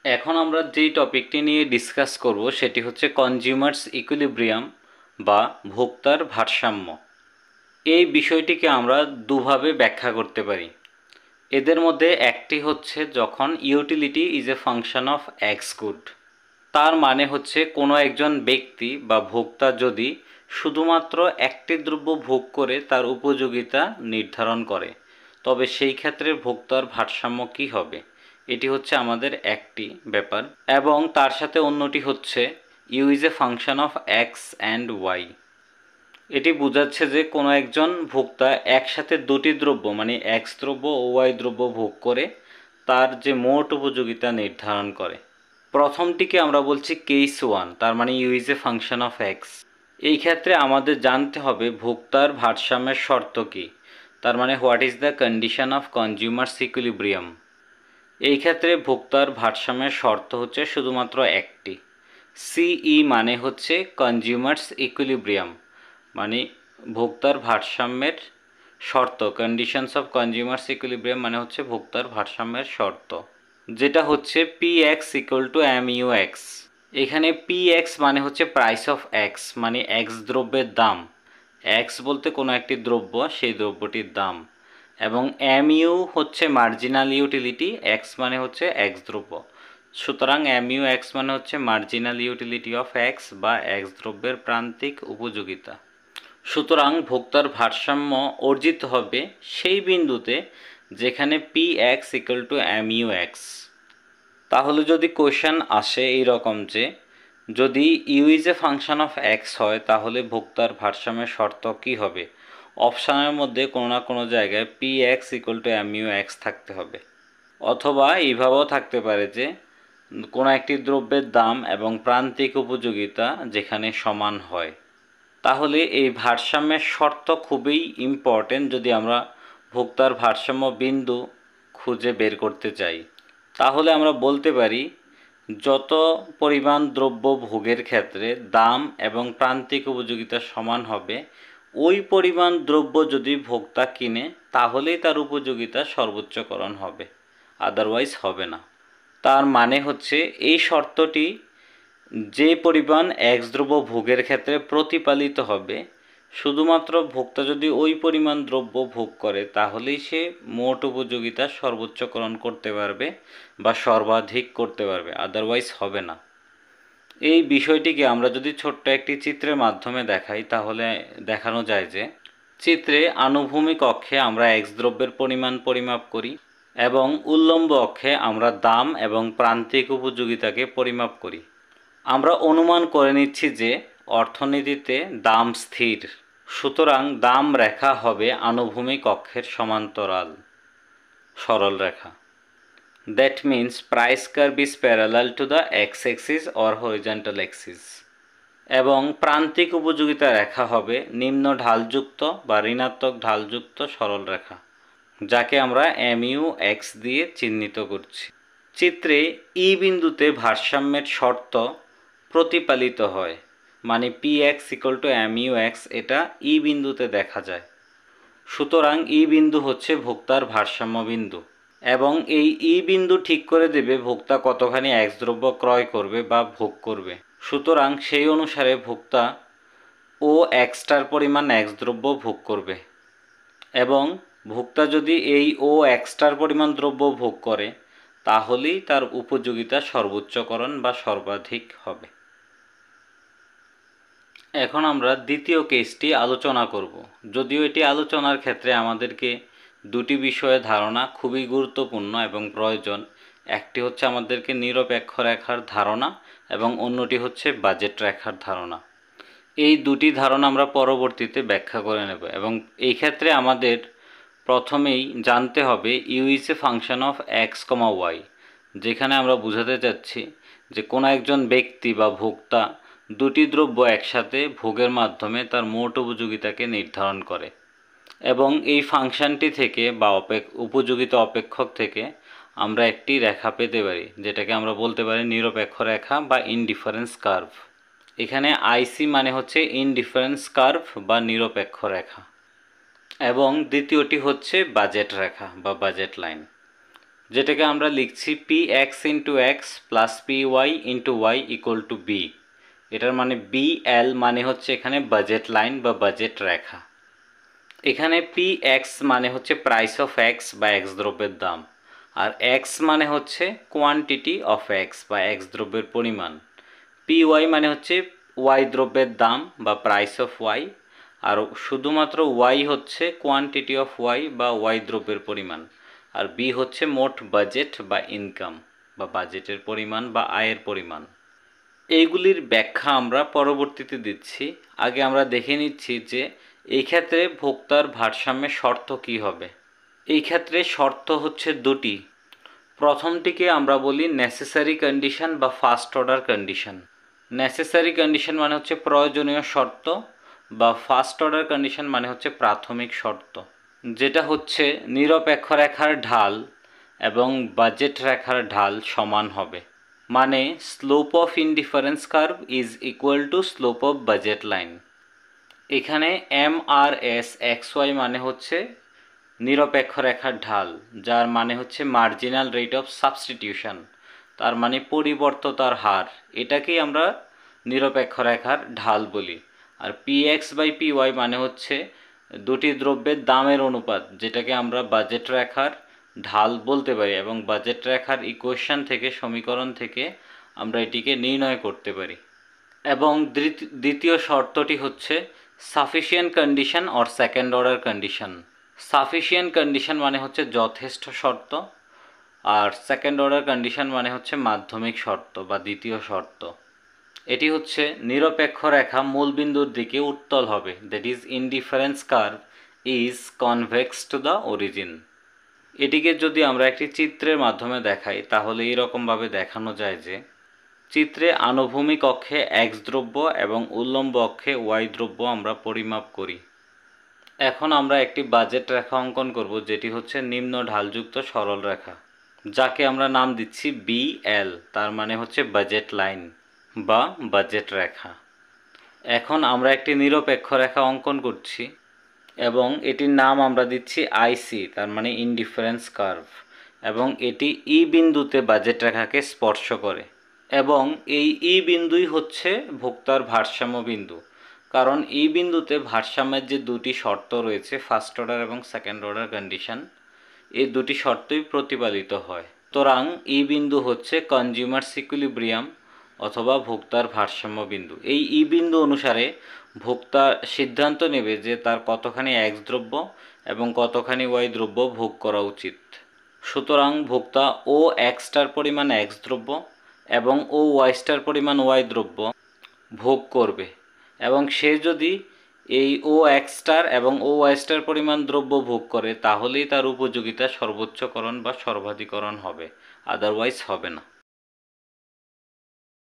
এখন আমরা যেই টপিকটি নিয়ে ডিসকাস করব সেটি হচ্ছে কনজিউমার্স ইকুইলিব্রিয়াম বা ভোক্তার ভারসাম্য। এই বিষয়টিকে আমরা দুভাবে ব্যাখ্যা করতে পারি। এদের মধ্যে একটি হচ্ছে যখন utility is a function of x good. তার মানে হচ্ছে কোনো একজন ব্যক্তি বা ভোক্তা যদি শুধুমাত্র একটি দ্রব্য ভোগ করে তার উপযোগিতা নির্ধারণ করে, তবে সেই ক্ষেত্রে ভোক্তার ভারসাম্য কী হবে, এটি হচ্ছে আমাদের একটি ব্যাপার। এবং তার সাথে অন্যটি হচ্ছে U is a function of X and Y. এটি বোঝাচ্ছে যে কোনো একজন ভোক্তা একসাথে দুটি দ্রব্য মানে এক্স দ্রব্য ও ওয়াই দ্রব্য ভোগ করে তার যে মোট উপযোগিতা নির্ধারণ করে। প্রথমটিকে আমরা বলছি কেস ওয়ান, তার মানে U is a function of X. এই ক্ষেত্রে আমাদের জানতে হবে ভোক্তার ভারসাম্যের শর্ত কী, তার মানে what is the condition of consumers equilibrium. এই ক্ষেত্রে ভোক্তার ভারসাম্যের শর্ত হচ্ছে শুধুমাত্র একটি, সিই মানে হচ্ছে কনজিউমার্স ইকুইলিব্রিয়াম, মানে ভোক্তার ভারসাম্যের শর্ত, কন্ডিশনস অফ কনজিউমার্স ইকুইলিব্রিয়াম মানে হচ্ছে ভোক্তার ভারসাম্যের শর্ত, যেটা হচ্ছে P X equal to M U X. এখানে পি এক্স মানে হচ্ছে প্রাইস অফ এক্স, মানে এক্স দ্রব্যের দাম, এক্স বলতে কোনো একটি দ্রব্য, সেই দ্রব্যটির দাম, এবং এম ইউ হচ্ছে মার্জিনাল ইউটিলিটি, এক্স মানে হচ্ছে এক্স দ্রব্য। সুতরাং এম ইউ এক্স মানে হচ্ছে মার্জিনাল ইউটিলিটি অফ এক্স বা এক্স দ্রব্যের প্রান্তিক উপযোগিতা। সুতরাং ভোক্তার ভারসাম্য অর্জিত হবে সেই বিন্দুতে যেখানে P X equal to M U X. তাহলে যদি কোয়েশ্চেন আসে এই রকম যে যদি U is a function of X হয় তাহলে ভোক্তার ভারসাম্যের শর্ত কী হবে, অপশানের মধ্যে কোনো না কোনো জায়গায় P X equal to M U X থাকতে হবে, অথবা এইভাবেও থাকতে পারে যে কোনো একটি দ্রব্যের দাম এবং প্রান্তিক উপযোগিতা যেখানে সমান হয়। তাহলে এই ভারসাম্যের শর্ত খুবই ইম্পর্টেন্ট যদি আমরা ভোক্তার ভারসাম্য বিন্দু খুঁজে বের করতে চাই। তাহলে আমরা বলতে পারি যত পরিমাণ দ্রব্য ভোগের ক্ষেত্রে দাম এবং প্রান্তিক উপযোগিতা সমান হবে, ওই পরিমাণ দ্রব্য যদি ভোক্তা কিনে তাহলেই তার উপযোগিতা সর্বোচ্চকরণ হবে, আদারওয়াইজ হবে না। তার মানে হচ্ছে এই শর্তটি যে পরিমাণ এক্স দ্রব্য ভোগের ক্ষেত্রে প্রতিপালিত হবে, শুধুমাত্র ভোক্তা যদি ওই পরিমাণ দ্রব্য ভোগ করে তাহলেই সে মোট উপযোগিতা সর্বোচ্চকরণ করতে পারবে বা সর্বাধিক করতে পারবে, আদারওয়াইজ হবে না। এই বিষয়টিকে আমরা যদি ছোট্ট একটি চিত্রের মাধ্যমে দেখাই তাহলে দেখানো যায় যে চিত্রে আনুভূমিক অক্ষে আমরা এক্স দ্রব্যের পরিমাণ পরিমাপ করি এবং উল্লম্ব অক্ষে আমরা দাম এবং প্রান্তিক উপযোগিতাকে পরিমাপ করি। আমরা অনুমান করে নিচ্ছি যে অর্থনীতিতে দাম স্থির, সুতরাং দাম রেখা হবে আনুভূমিক অক্ষের সমান্তরাল সরল রেখা। That means price curve is parallel to the x axis or horizontal axis. এবং প্রান্তিক উপযোগিতা রেখা হবে নিম্ন ঢালযুক্ত বা ঋণাত্মক ঢালযুক্ত সরল রেখা, যাকে আমরা এম ইউ এক্স দিয়ে চিহ্নিত করছি। চিত্রে ই বিন্দুতে ভারসাম্যের শর্ত প্রতিপালিত হয়, মানে P X equal to M U X, এটা ই বিন্দুতে দেখা যায়। সুতরাং ই বিন্দু হচ্ছে ভোক্তার ভারসাম্য বিন্দু এবং এই ই বিন্দু ঠিক করে দেবে ভোক্তা কতখানি এক্স দ্রব্য ক্রয় করবে বা ভোগ করবে। সুতরাং সেই অনুসারে ভোক্তা ও এক্সটার পরিমাণ এক্স দ্রব্য ভোগ করবে এবং ভোক্তা যদি এই ও এক্সটার পরিমাণ দ্রব্য ভোগ করে তাহলেই তার উপযোগিতা সর্বোচ্চকরণ বা সর্বাধিক হবে। এখন আমরা দ্বিতীয় কেসটি আলোচনা করব। যদিও এটি আলোচনার ক্ষেত্রে আমাদেরকে দুটি বিষয়ে ধারণা খুবই গুরুত্বপূর্ণ এবং প্রয়োজন। একটি হচ্ছে আমাদেরকে নিরপেক্ষ রেখার ধারণা এবং অন্যটি হচ্ছে বাজেট রেখার ধারণা। এই দুটি ধারণা আমরা পরবর্তীতে ব্যাখ্যা করে নেব এবং এই ক্ষেত্রে আমাদের প্রথমেই জানতে হবে U is a function of X comma Y, যেখানে আমরা বোঝাতে চাচ্ছি যে কোনো একজন ব্যক্তি বা ভোক্তা দুটি দ্রব্য একসাথে ভোগের মাধ্যমে তার মোট উপযোগিতাকে নির্ধারণ করে এবং এই ফাংশনটি থেকে বা উপযোগিতা অপেক্ষক থেকে আমরা একটি রেখা পেতে পারি, যেটাকে আমরা বলতে পারি নিরপেক্ষ রেখা বা ইনডিফারেন্স কার্ভ। এখানে আইসি মানে হচ্ছে ইনডিফারেন্স কার্ভ বা নিরপেক্ষ রেখা এবং দ্বিতীয়টি হচ্ছে বাজেট রেখা বা বাজেট লাইন, যেটাকে আমরা লিখছি P X into X plus P Y into Y equal to B. এটার মানে বি এল মানে হচ্ছে এখানে বাজেট লাইন বা বাজেট রেখা। এখানে পি এক্স মানে হচ্ছে প্রাইস অফ এক্স বা এক্স দ্রব্যের দাম, আর এক্স মানে হচ্ছে কোয়ান্টিটি অফ এক্স বা এক্স দ্রব্যের পরিমাণ। পি ওয়াই মানে হচ্ছে ওয়াই দ্রব্যের দাম বা প্রাইস অফ ওয়াই, আর শুধুমাত্র ওয়াই হচ্ছে কোয়ান্টিটি অফ ওয়াই বা ওয়াই দ্রব্যের পরিমাণ, আর বি হচ্ছে মোট বাজেট বা ইনকাম বা বাজেটের পরিমাণ বা আয়ের পরিমাণ। এইগুলির ব্যাখ্যা আমরা পরবর্তীতে দিচ্ছি। আগে আমরা দেখে নিচ্ছি যে এই ক্ষেত্রে ভোক্তার ভারসাম্যের শর্ত কী হবে। এই ক্ষেত্রে শর্ত হচ্ছে দুটি। প্রথমটিকে আমরা বলি নেসেসারি কন্ডিশন বা first order condition. Necessary condition মানে হচ্ছে প্রয়োজনীয় শর্ত, বা ফার্স্ট অর্ডার কন্ডিশন মানে হচ্ছে প্রাথমিক শর্ত, যেটা হচ্ছে নিরপেক্ষ রেখার ঢাল এবং বাজেট রেখার ঢাল সমান হবে। মানে slope of indifference curve is equal to slope of budget line. এখানে M R S x Y মানে হচ্ছে নিরপেক্ষ রেখার ঢাল, যার মানে হচ্ছে মার্জিনাল রেট অফ সাবস্টিটিউশন, তার মানে পরিবর্ততার হার, এটাকেই আমরা নিরপেক্ষ রেখার ঢাল বলি। আর P X by P Y মানে হচ্ছে দুটি দ্রব্যের দামের অনুপাত, যেটাকে আমরা বাজেট রেখার ঢাল বলতে পারি, এবং বাজেট রেখার ইকুয়েশন থেকে, সমীকরণ থেকে আমরা এটিকে নির্ণয় করতে পারি। এবং দ্বিতীয় শর্তটি হচ্ছে sufficient condition or second order condition. Sufficient condition মানে হচ্ছে যথেষ্ট শর্ত, আর সেকেন্ড অর্ডার কন্ডিশন মানে হচ্ছে মাধ্যমিক শর্ত বা দ্বিতীয় শর্ত। এটি হচ্ছে নিরপেক্ষ রেখা মূলবিন্দুর দিকে উত্তল হবে, that is indifference curve is convex to the origin. এটিকে যদি আমরা একটি চিত্রের মাধ্যমে দেখাই তাহলে এইরকমভাবে দেখানো যায় যে চিত্রে আনুভূমিক অক্ষে এক্স দ্রব্য এবং উল্লম্ব অক্ষে ওয়াই দ্রব্য আমরা পরিমাপ করি। এখন আমরা একটি বাজেট রেখা অঙ্কন করব, যেটি হচ্ছে নিম্ন ঢালযুক্ত সরল রেখা, যাকে আমরা নাম দিচ্ছি বি এল, তার মানে হচ্ছে বাজেট লাইন বা বাজেট রেখা। এখন আমরা একটি নিরপেক্ষ রেখা অঙ্কন করছি এবং এটির নাম আমরা দিচ্ছি আইসি, তার মানে ইনডিফারেন্স কার্ভ, এবং এটি ই বিন্দুতে বাজেট রেখাকে স্পর্শ করে, এবং এই ই বিন্দুই হচ্ছে ভোক্তার ভারসাম্য বিন্দু। কারণ এই বিন্দুতে ভারসাম্যের যে দুটি শর্ত রয়েছে, ফার্স্ট অর্ডার এবং সেকেন্ড অর্ডার কন্ডিশন, এই দুটি শর্তই প্রতিপালিত হয়। সুতরাং এই বিন্দু হচ্ছে কনজিউমার্স ইকুইলিব্রিয়াম অথবা ভোক্তার ভারসাম্য বিন্দু। এই ই বিন্দু অনুসারে ভোক্তা সিদ্ধান্ত নেবে যে তার কতখানি এক্স দ্রব্য এবং কতখানি ওয়াই দ্রব্য ভোগ করা উচিত। সুতরাং ভোক্তা ও এক্স স্টার পরিমাণ এক্স দ্রব্য এবং ও ওয়াই স্টার পরিমাণ ওয়াই দ্রব্য ভোগ করবে, এবং সে যদি এই ও এক্স স্টার এবং ও ওয়াই স্টার পরিমাণ দ্রব্য ভোগ করে তাহলেই তার উপযোগিতা সর্বোচ্চকরণ বা সর্বাধিকরণ হবে, আদারওয়াইজ হবে না।